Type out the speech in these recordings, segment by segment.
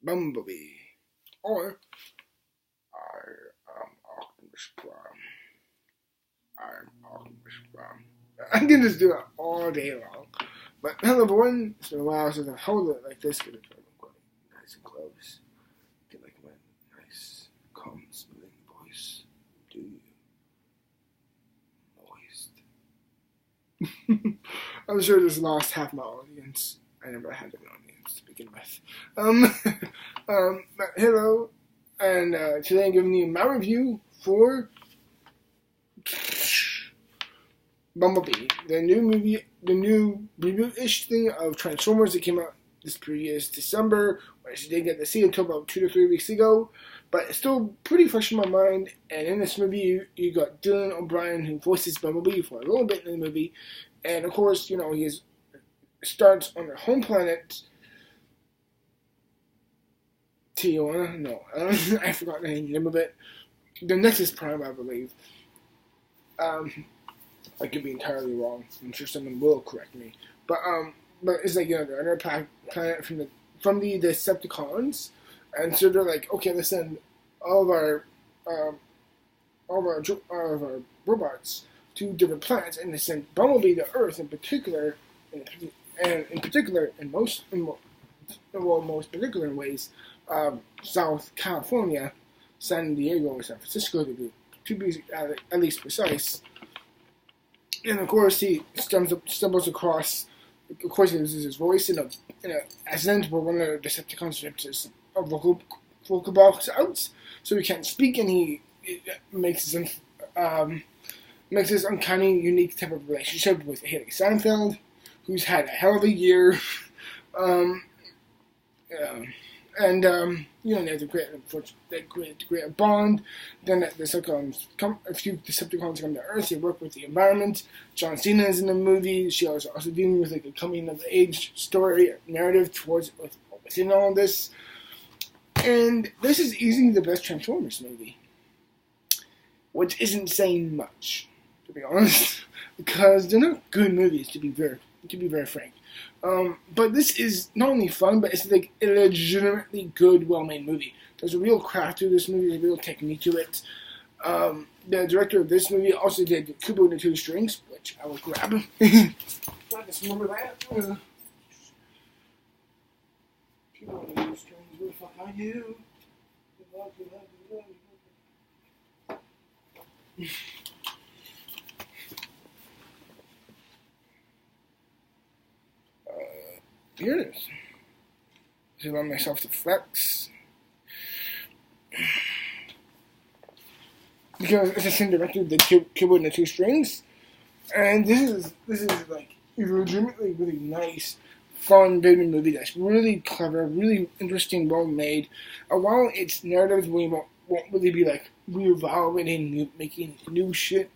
Bumblebee, or I am Optimus Prime. I'm Optimus Prime. I can just do that all day long. But hello everyone, it's been a while since I've held it like this. Get it nice and close. Get like my nice, calm, smoothing voice. Do you? Moist. I'm sure this lost half my audience. I never had an audience to begin with. But hello, and today I'm giving you my review for Bumblebee, the new movie, the new reboot-ish thing of Transformers that came out this previous December, which I didn't get to see until about 2 to 3 weeks ago, but it's still pretty fresh in my mind. And in this movie, you got Dylan O'Brien, who voices Bumblebee for a little bit in the movie, and of course, you know, he starts on their home planet, Tijuana. No, I forgot the name of it. The Nexus Prime, I believe. I could be entirely wrong. I'm sure someone will correct me. But it's like, you know, they're on a planet from the Decepticons, and so they're like, okay, let's send all of our robots to different planets, and they send Bumblebee to Earth in particular, in most particular ways, South California, San Diego, or San Francisco to be at least precise. And of course, he stumbles across. Of course, he loses his voice in an accident where one of the Decepticons rips his vocal box out, so he can't speak, and he makes his uncanny, unique type of relationship with Haley Steinfeld, who's had a hell of a year. You know, they have to create a bond. Then a few Decepticons come to Earth. They work with the environment. John Cena is in the movie. She was also dealing with like a coming of age story narrative within all this. And this is easily the best Transformers movie, which isn't saying much, to be honest, because they're not good movies, to be very frank. But this is not only fun, but it's like a legitimately good, well-made movie. There's a real craft to this movie, there's a real technique to it. The director of this movie also did Kubo and the Two Strings, which I will grab. I just remember that. Kubo and the Two Strings, where the fuck are you? Here it is. Just allow myself to flex. Because it's the same director of the Kubo and the Two Strings. And this is like a legitimately really nice, fun baby movie that's really clever, really interesting, well made. And while its narrative won't really be like reevaluating, making new shit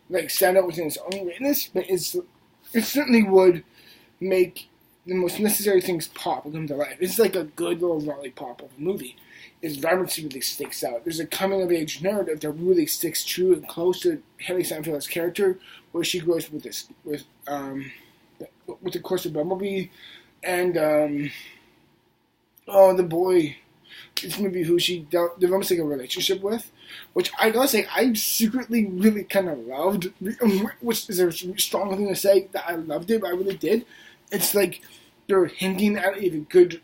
like stand out within its own greatness, but it certainly would make the most necessary things pop and come to life. It's like a good little lollipop of a movie. Its vibrancy really sticks out. There's a coming-of-age narrative that really sticks true and close to Haley Steinfeld's character, where she grows with the course of Bumblebee, and the boy, this movie who she develops like a relationship with, which I gotta say I secretly really kind of loved, which is a strong thing to say that I loved it, but I really did. It's like they're hinting at a good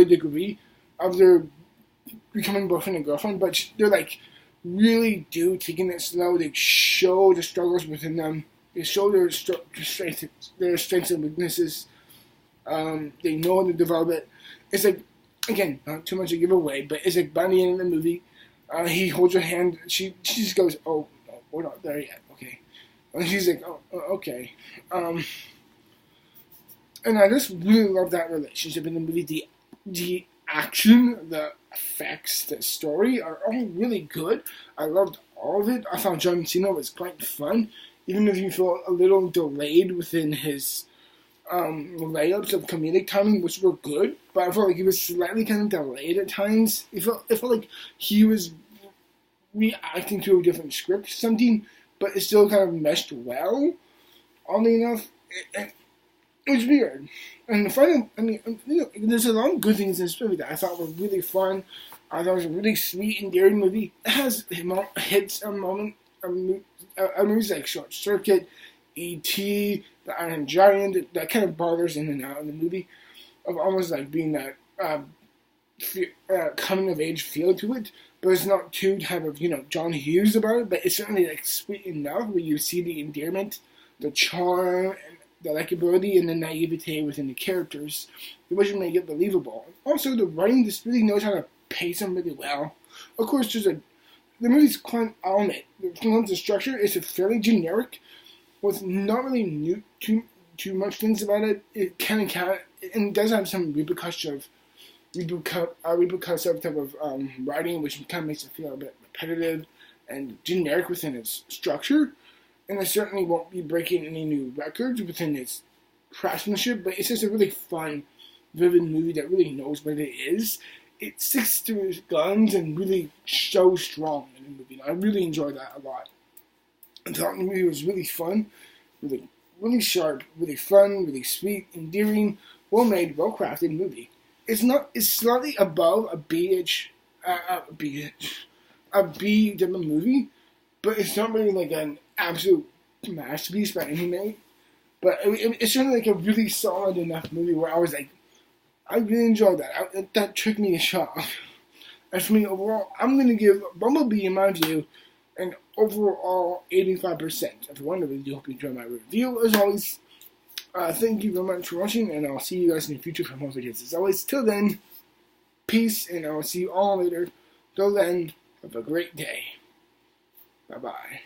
degree of their becoming boyfriend and girlfriend, but they're like really taking it slow. They show the struggles within them. They show their strengths and weaknesses. They know how to develop it. It's like, again, not too much to give away, but it's like by the end of the movie, he holds her hand. She just goes, "Oh, no, we're not there yet." Okay, and she's like, "Oh, okay." And I just really love that relationship in the movie. The action, the effects, the story are all really good. I loved all of it. I found John Cena was quite fun, even if you feel a little delayed within his layups of comedic timing, which were good. But I felt like he was slightly kind of delayed at times. It felt like he was reacting to a different script or something, but it still kind of meshed well. Oddly enough, it was weird. And the final, I mean, there's a lot of good things in this movie that I thought were really fun. I thought it was a really sweet, endearing movie. It has hits a moment, movies like Short Circuit, E.T., The Iron Giant, that kind of bothers in and out of the movie, of almost like being that coming of age feel to it, but it's not too type of John Hughes about it. But it's certainly like sweet enough where you see the endearment, the charm, and the likability, and the naivete within the characters, which make it believable. Also, the writing just really knows how to pace them really well. Of course, the movie's quite element. The structure is fairly generic, with not really too much things about it. It kind of and does have some repercussive type of writing, which kind of makes it feel a bit repetitive and generic within its structure. And it certainly won't be breaking any new records within its craftsmanship, but it's just a really fun, vivid movie that really knows what it is. It sticks to its guns and really shows strong in the movie. And I really enjoyed that a lot. I thought the movie was really fun, really sharp, really fun, really sweet, endearing, well-made, well-crafted movie. It's slightly above a B type of movie, but it's not really like an absolute masterpiece by any means. But it's certainly like a really solid enough movie where I was like, I really enjoyed that. That took me a shock. As for me overall, I'm going to give Bumblebee, in my view, an overall 85%. If you want to really hope you enjoy my review. As always, thank you very much for watching, and I'll see you guys in the future for more videos. As always, till then, peace, and I'll see you all later. Till then, have a great day. Bye-bye.